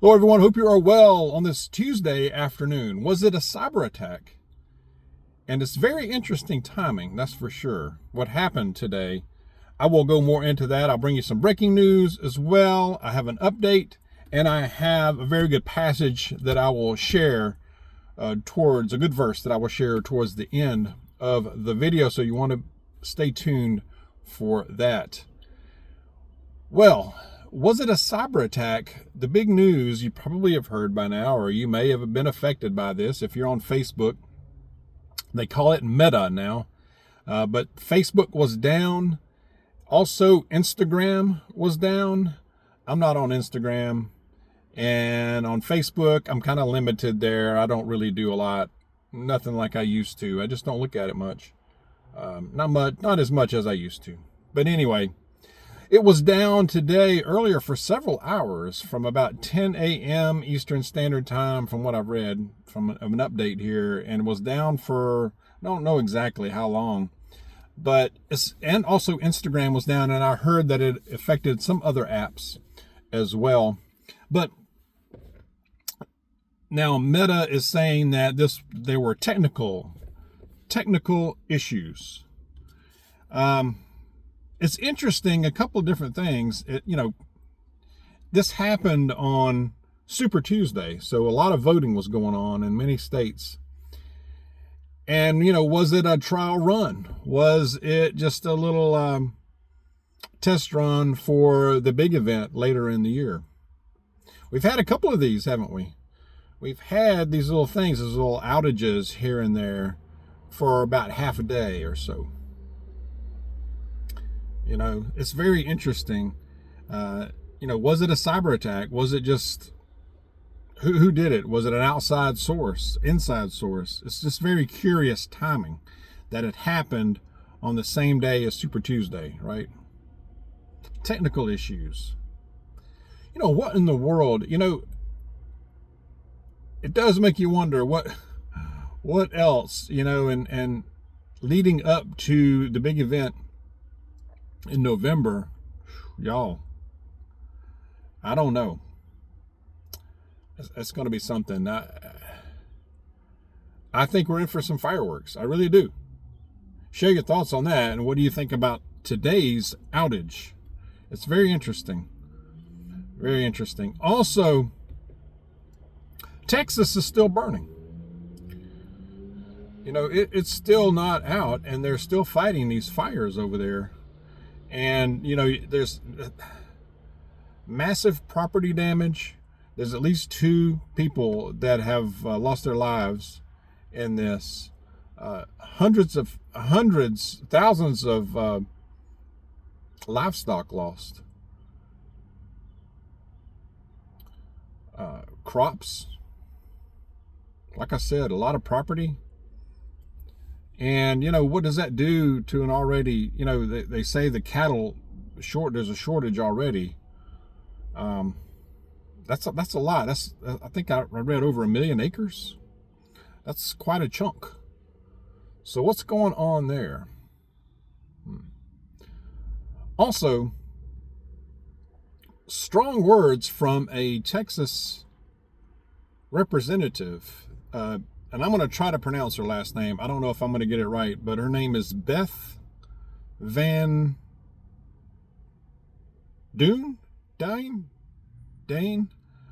Hello, everyone. Hope you are well on this Tuesday afternoon. Was it a cyber attack? And it's very interesting timing, that's for sure. What happened today? I will go more into that. I'll bring you some breaking news as well. I have an update, and I have a very good passage that I will share towards a good verse that I will share towards the end of the video. So you want to stay tuned for that. Well, was it a cyber attack? The big news you probably have heard by now, or you may have been affected by this if you're on Facebook. They call it Meta now, but Facebook was down. Also, Instagram was down. I'm not on Instagram. And on Facebook, I'm kind of limited there. I don't really do a lot. Nothing like I used to. I just don't look at it much. Not as much as I used to. But anyway, it was down today earlier for several hours from about 10 a.m. Eastern Standard Time, from what I've read from an update here, and was down for, I don't know exactly how long. But and also Instagram was down, and I heard that it affected some other apps as well. But now Meta is saying that there were technical issues. It's interesting, a couple of different things. This happened on Super Tuesday, so a lot of voting was going on in many states. And, was it a trial run? Was it just a little test run for the big event later in the year? We've had a couple of these, haven't we? We've had these little things, these little outages here and there for about half a day or so. It's very interesting. Was it a cyber attack? Was it just who did it? Was it an outside source, inside source? It's just very curious timing that it happened on the same day as Super Tuesday, right? Technical issues. What in the world? It does make you wonder what else, and leading up to the big event in November, y'all, I don't know. It's going to be something. I think we're in for some fireworks. I really do. Share your thoughts on that, and what do you think about today's outage? It's very interesting. Very interesting. Also, Texas is still burning. It's still not out, and they're still fighting these fires over there. And, there's massive property damage. There's at least 2 people that have lost their lives in this. Thousands of livestock lost. Crops. Like I said, a lot of property. And, what does that do to an already, they say the cattle there's a shortage already. That's a lot. I think I read over 1 million acres. That's quite a chunk. So what's going on there? Also, strong words from a Texas representative, and I'm going to try to pronounce her last name. I don't know if I'm going to get it right, but her name is Beth Van Dane. I'm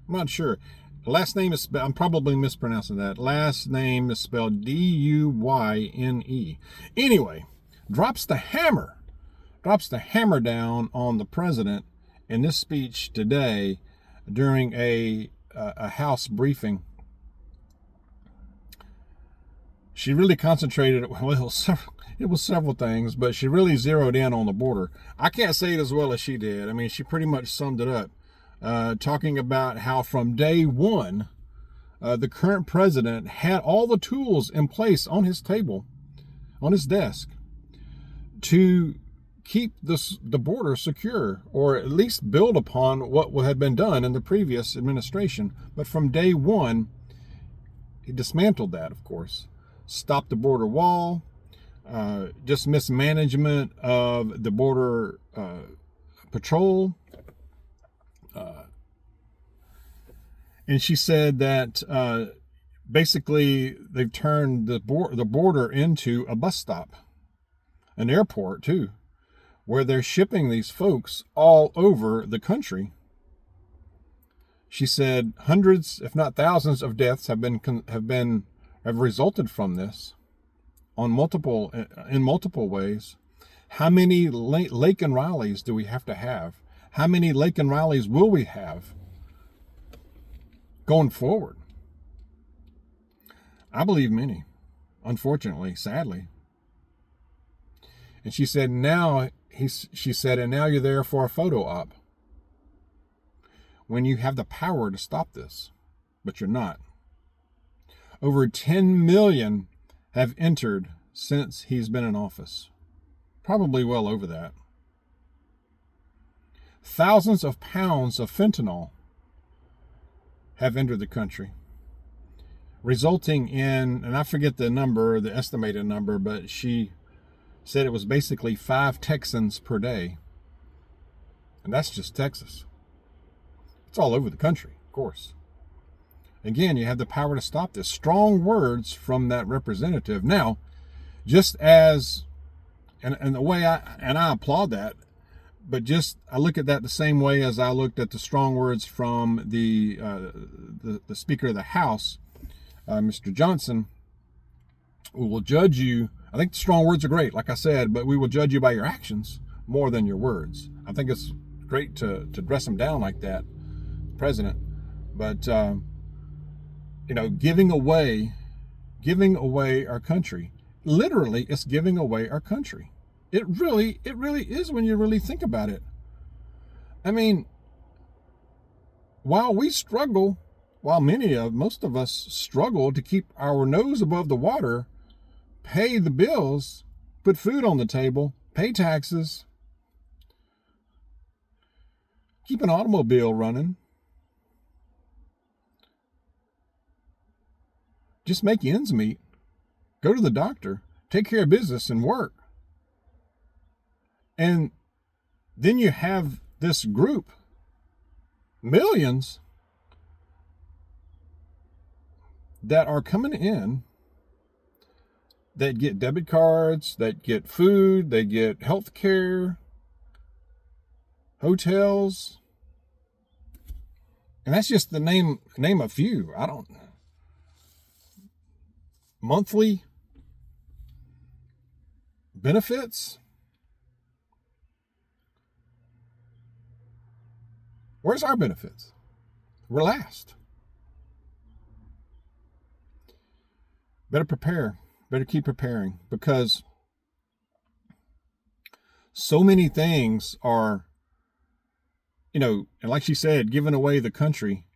not sure. Last name is, I'm probably mispronouncing that. Last name is spelled Duyne. Anyway, drops the hammer down on the president in this speech today during a House briefing. She really concentrated, it was several things, but she really zeroed in on the border. I can't say it as well as she did. I mean, she pretty much summed it up, talking about how from day one, the current president had all the tools in place on his table, on his desk, to keep the border secure, or at least build upon what had been done in the previous administration. But from day one, he dismantled that, of course. Stopped the border wall, just mismanagement of the border patrol, And she said that basically they've turned the border into a bus stop, an airport too, where they're shipping these folks all over the country. She said hundreds, if not thousands, of deaths have resulted from this in multiple ways. How many Laken Rileys do we have to have? How many Laken Rileys will we have going forward? I believe many, unfortunately, sadly. And she said, and now you're there for a photo op when you have the power to stop this, but you're not. Over 10 million have entered since he's been in office. Probably well over that. Thousands of pounds of fentanyl have entered the country, resulting in, and I forget the number, the estimated number, but she said it was basically 5 Texans per day. And that's just Texas. It's all over the country, of course. Again, you have the power to stop this. Strong words from that representative. Now, just as, and the way I applaud that, but just I look at that the same way as I looked at the strong words from the Speaker of the House, Mr. Johnson, who will judge you. I think the strong words are great, like I said, but we will judge you by your actions more than your words. I think it's great to dress them down like that, President. But giving away our country. Literally, it's giving away our country. It really is when you really think about it. I mean, while most of us struggle to keep our nose above the water, pay the bills, put food on the table, pay taxes, keep an automobile running, just make ends meet, go to the doctor, take care of business and work. And then you have this group, millions, that are coming in, that get debit cards, that get food, they get health care, hotels. And that's just the name a few. I don't know. Monthly benefits. Where's our benefits? We're last. Better prepare. Better keep preparing, because so many things are, and like she said, giving away the country,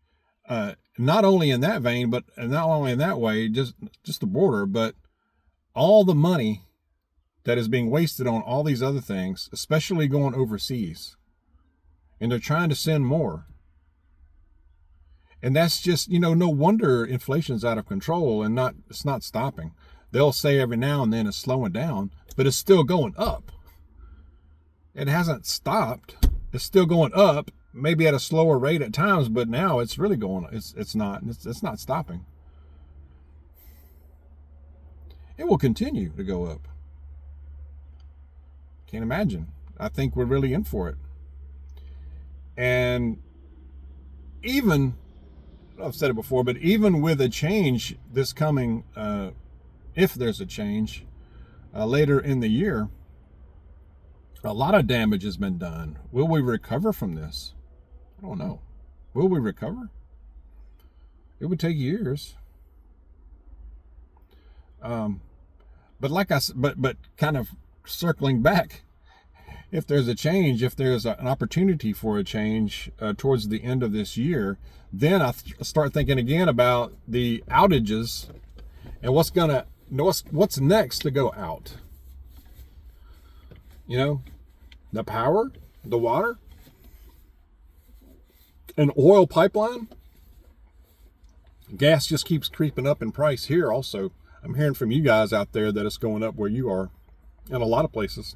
not only in that vein, but not only in that way, just the border, but all the money that is being wasted on all these other things, especially going overseas. And they're trying to send more. And that's just, no wonder inflation's out of control and it's not stopping. They'll say every now and then it's slowing down, but it's still going up. It hasn't stopped. It's still going up, maybe at a slower rate at times, but now it's really going, it's not stopping. It will continue to go up. Can't imagine. I think we're really in for it. And even, I've said it before, but even with a change this coming, if there's a change later in the year, a lot of damage has been done. Will we recover from this? I don't know. Will we recover? It would take years. But kind of circling back, if there's a change, if there's an opportunity for a change towards the end of this year, then I start thinking again about the outages and what's next to go out. The power, the water, an oil pipeline. Gas just keeps creeping up in price here also. I'm hearing from you guys out there that it's going up where you are in a lot of places.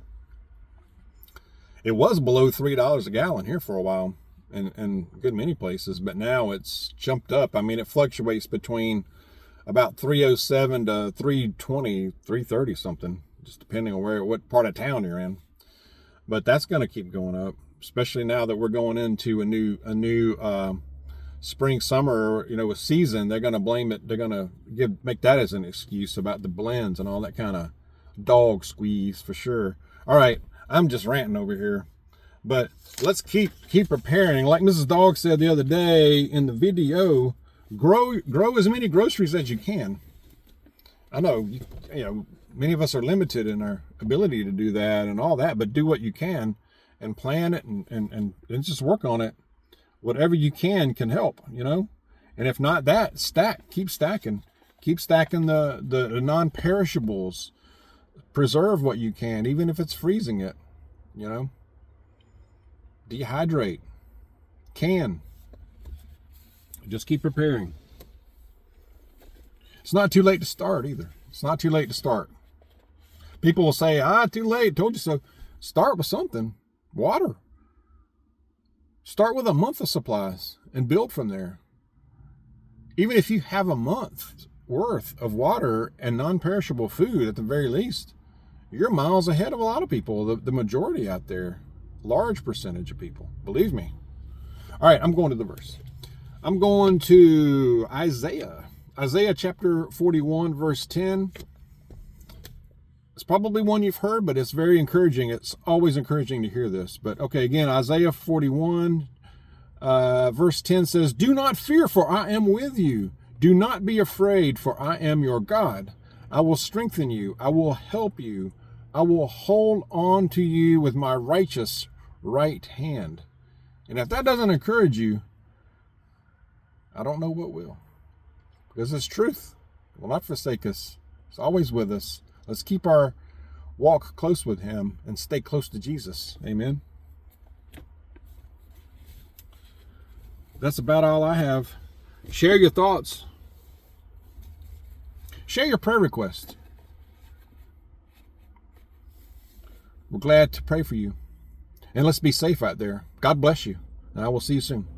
It was below $3 a gallon here for a while. in good many places, but now it's jumped up. I mean, it fluctuates between about 307 to 320, 330 something, just depending on what part of town you're in. But that's going to keep going up, especially now that we're going into a new spring, summer, with season. They're going to blame it. They're going to make that as an excuse about the blends and all that kind of dog squeeze for sure. All right, I'm just ranting over here. But let's keep preparing. Like Mrs. Dawg said the other day in the video, grow as many groceries as you can. I know, many of us are limited in our ability to do that and all that, but do what you can and plan it and just work on it. Whatever you can help, And if not that, keep stacking. Keep stacking the non-perishables. Preserve what you can, even if it's freezing it, Dehydrate. Just keep preparing. It's not too late to start either. It's not too late to start. People will say, too late, told you so. Start with something. Water. Start with a month of supplies and build from there. Even if you have a month worth of water and non-perishable food at the very least, you're miles ahead of a lot of people, the majority out there. Large percentage of people, believe me. All right, I'm going to the verse. I'm going to Isaiah chapter 41, verse 10. It's probably one you've heard, but it's very encouraging. It's always encouraging to hear this. But okay, again, Isaiah 41, verse 10 says, "Do not fear, for I am with you. Do not be afraid, for I am your God. I will strengthen you. I will help you. I will hold on to you with my righteous right hand." And if that doesn't encourage you, I don't know what will. Because it's truth. It will not forsake us. It's always with us. Let's keep our walk close with him and stay close to Jesus. Amen. That's about all I have. Share your thoughts. Share your prayer request. We're glad to pray for you. And let's be safe out there. God bless you. And I will see you soon.